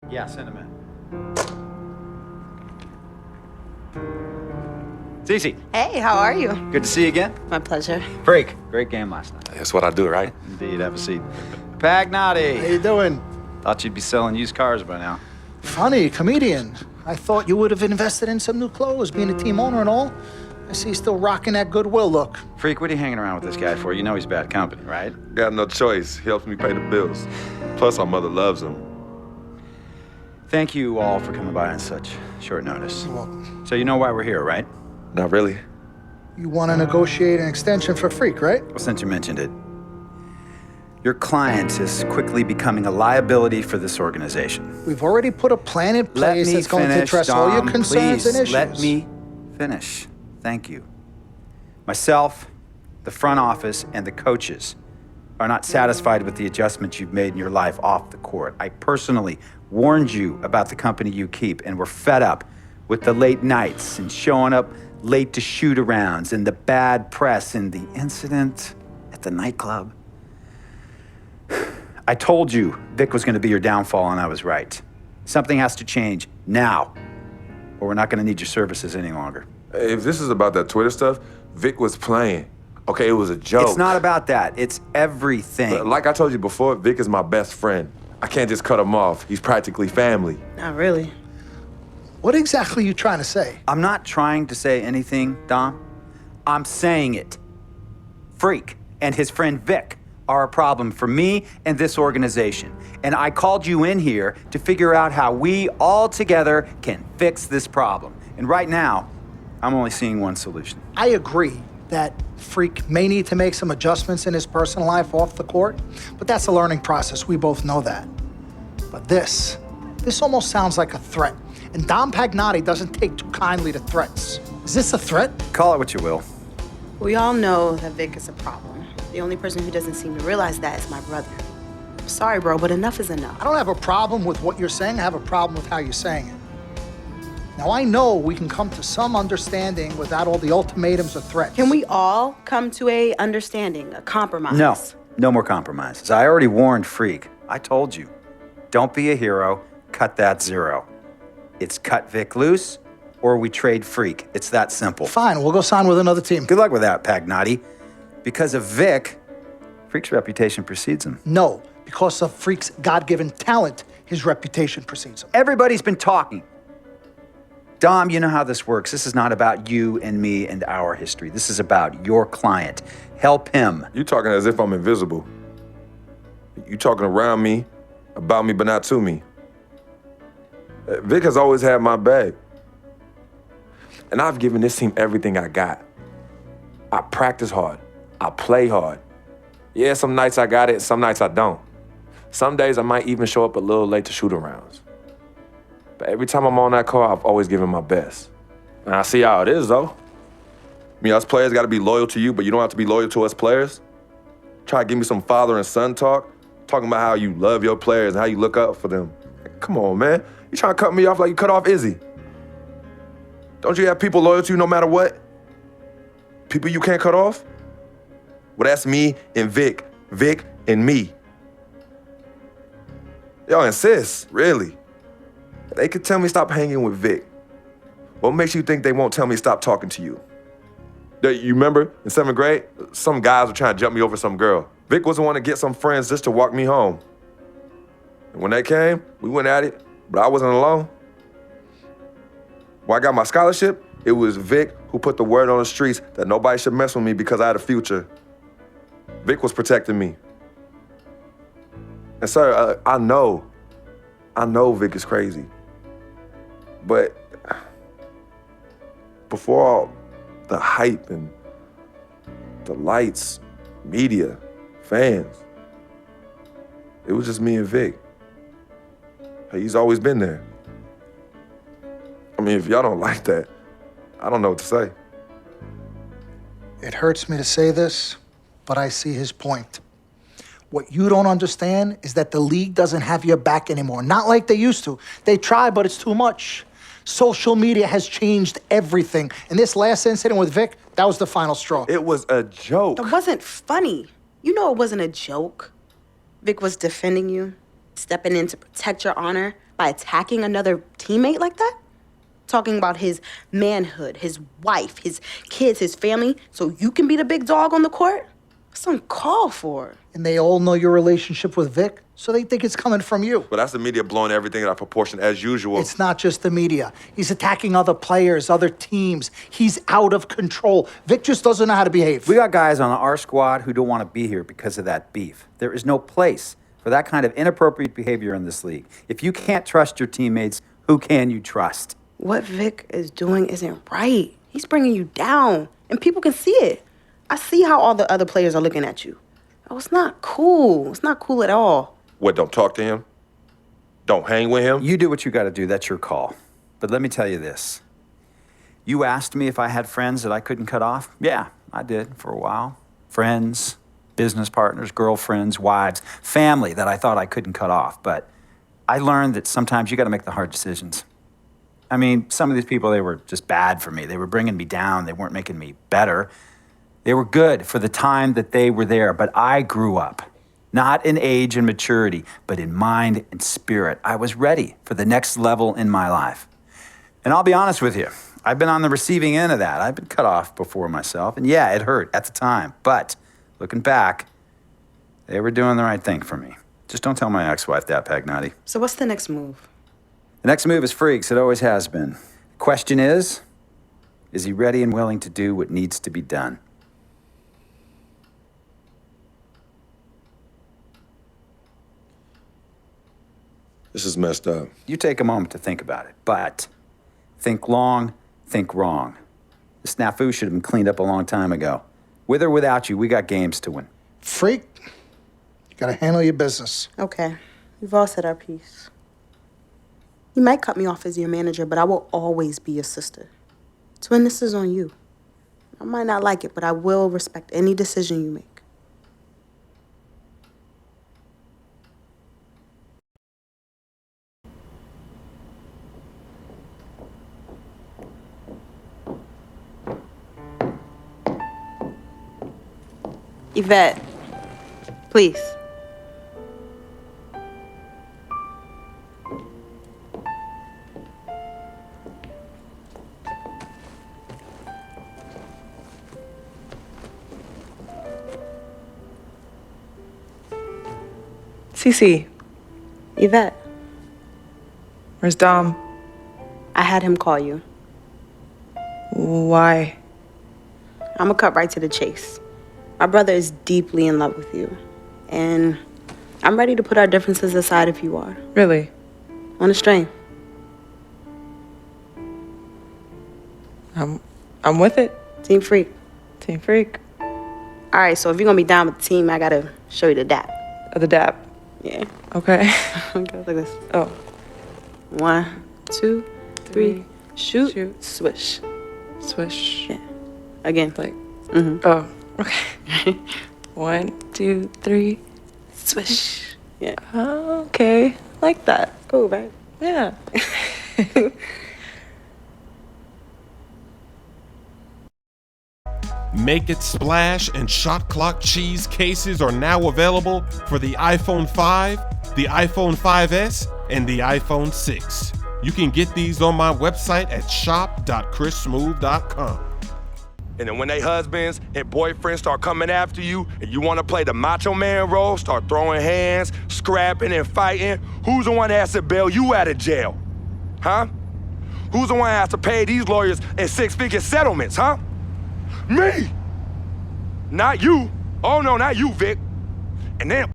Yeah, send him in. Cece. Hey, how are you? Good to see you again. My pleasure. Freq. Great game last night. That's what I do, right? Indeed, have a seat. Pagnotti. How you doing? Thought you'd be selling used cars by now. Funny, comedian. I thought you would have invested in some new clothes, being a team owner and all. I see you still rocking that Goodwill look. Freq, what are you hanging around with this guy for? You know he's bad company, right? Got no choice. He helps me pay the bills. Plus, our mother loves him. Thank you all for coming by on such short notice. You're welcome. So you know why we're here, right? Not really. You want to negotiate an extension for Freq, right? Well, since you mentioned it, your client is quickly becoming a liability for this organization. We've already put a plan in place that's going to address all your concerns and issues. Let me finish. Thank you. Myself, the front office, and the coaches are not satisfied with the adjustments you've made in your life off the court. I personally warned you about the company you keep, and we're fed up with the late nights and showing up late to shoot-arounds and the bad press and the incident at the nightclub. I told you Vic was going to be your downfall, and I was right. Something has to change now, or we're not going to need your services any longer. If this is about that Twitter stuff, Vic was playing. Okay, it was a joke. It's not about that. It's everything. But like I told you before, Vic is my best friend. I can't just cut him off. He's practically family. Not really. What exactly are you trying to say? I'm not trying to say anything, Dom. I'm saying it. Freq and his friend Vic are a problem for me and this organization. And I called you in here to figure out how we all together can fix this problem. And right now, I'm only seeing one solution. I agree that Freq may need to make some adjustments in his personal life off the court, but that's a learning process. We both know that. But this almost sounds like a threat. And Dom Pagnotti doesn't take too kindly to threats. Is this a threat? Call it what you will. We all know that Vic is a problem. The only person who doesn't seem to realize that is my brother. I'm sorry, bro, but enough is enough. I don't have a problem with what you're saying. I have a problem with how you're saying it. Now, I know we can come to some understanding without all the ultimatums or threats. Can we all come to a understanding, a compromise? No, no more compromises. I already warned Freq. I told you. Don't be a hero. Cut that zero. It's cut Vic loose, or we trade Freq. It's that simple. Fine, we'll go sign with another team. Good luck with that, Pagnotti. Because of Vic, Freq's reputation precedes him. No, because of Freq's God-given talent, his reputation precedes him. Everybody's been talking. Dom, you know how this works. This is not about you and me and our history. This is about your client. Help him. You talking as if I'm invisible. You talking around me, about me, but not to me. Vic has always had my back. And I've given this team everything I got. I practice hard. I play hard. Yeah, some nights I got it, some nights I don't. Some days I might even show up a little late to shoot-arounds. But every time I'm on that call, I've always given my best. And I see how it is, though. I mean, us players got to be loyal to you, but you don't have to be loyal to us players. Try to give me some father and son talk, talking about how you love your players and how you look up for them. Come on, man. You trying to cut me off like you cut off Izzy. Don't you have people loyal to you no matter what? People you can't cut off? Well, that's me and Vic. Vic and me. Y'all insist, really. They could tell me stop hanging with Vic. What makes you think they won't tell me stop talking to you? You remember in 7th grade, some guys were trying to jump me over some girl. Vic was the one to get some friends just to walk me home. And when they came, we went at it, but I wasn't alone. When I got my scholarship, it was Vic who put the word on the streets that nobody should mess with me because I had a future. Vic was protecting me. And sir, I know Vic is crazy. But before all the hype and the lights, media, fans, it was just me and Vic. He's always been there. I mean, if y'all don't like that, I don't know what to say. It hurts me to say this, but I see his point. What you don't understand is that the league doesn't have your back anymore. Not like they used to. They try, but it's too much. Social media has changed everything. And this last incident with Vic, that was the final straw. It was a joke. That wasn't funny. You know it wasn't a joke. Vic was defending you, stepping in to protect your honor, By attacking another teammate like that? Talking about his manhood, his wife, his kids, his family, so you can be the big dog on the court? That's uncalled for. And they all know your relationship with Vic, so they think it's coming from you. But that's the media blowing everything out of proportion as usual. It's not just the media. He's attacking other players, other teams. He's out of control. Vic just doesn't know how to behave. We got guys on our squad who don't want to be here because of that beef. There is no place for that kind of inappropriate behavior in this league. If you can't trust your teammates, who can you trust? What Vic is doing isn't right. He's bringing you down, and people can see it. I see how all the other players are looking at you. Oh, it's not cool. It's not cool at all. What, don't talk to him? Don't hang with him? You do what you got to do. That's your call. But let me tell you this. You asked me if I had friends that I couldn't cut off? Yeah, I did for a while. Friends, business partners, girlfriends, wives, family that I thought I couldn't cut off. But I learned that sometimes you got to make the hard decisions. I mean, some of these people, they were just bad for me. They were bringing me down. They weren't making me better. They were good for the time that they were there, but I grew up, not in age and maturity, but in mind and spirit. I was ready for the next level in my life. And I'll be honest with you, I've been on the receiving end of that. I've been cut off before myself, and yeah, it hurt at the time. But looking back, they were doing the right thing for me. Just don't tell my ex-wife that, Pagnotti. So what's the next move? The next move is Freq's. It always has been. The question is he ready and willing to do what needs to be done? This is messed up. You take a moment to think about it, but think long, think wrong. The snafu should have been cleaned up a long time ago. With or without you, we got games to win. Freq, you gotta handle your business. Okay, we've all said our piece. You might cut me off as your manager, but I will always be your sister. Twin, this is on you. I might not like it, but I will respect any decision you make. Yvette, please. Cece, Yvette, where's Dom? I had him call you. Why? I'm gonna cut right to the chase. My brother is deeply in love with you, and I'm ready to put our differences aside if you are. Really? On a string. I'm with it. Team Freq. Team Freq. All right, so if you're gonna be down with the team, I gotta show you the dap. The dap. Yeah. Okay. Okay, like this. Oh. 1, 2, 3, shoot, Shoot. swish. Swish. Yeah. Again. Like. Mm-hmm. Oh. Okay. 1, 2, 3. Swish. Yeah. Oh, okay. Like that. Cool, right? Yeah. Make It Splash and Shot Clock cheese cases are now available for the iPhone 5, the iPhone 5S, and the iPhone 6. You can get these on my website at shop.chrissmoove.com. And then when they husbands and boyfriends start coming after you and you want to play the macho man role, start throwing hands, scrapping and fighting, who's the one that has to bail you out of jail? Huh? Who's the one that has to pay these lawyers in six-figure settlements, huh? Me! Not you. Oh no, not you, Vic. And then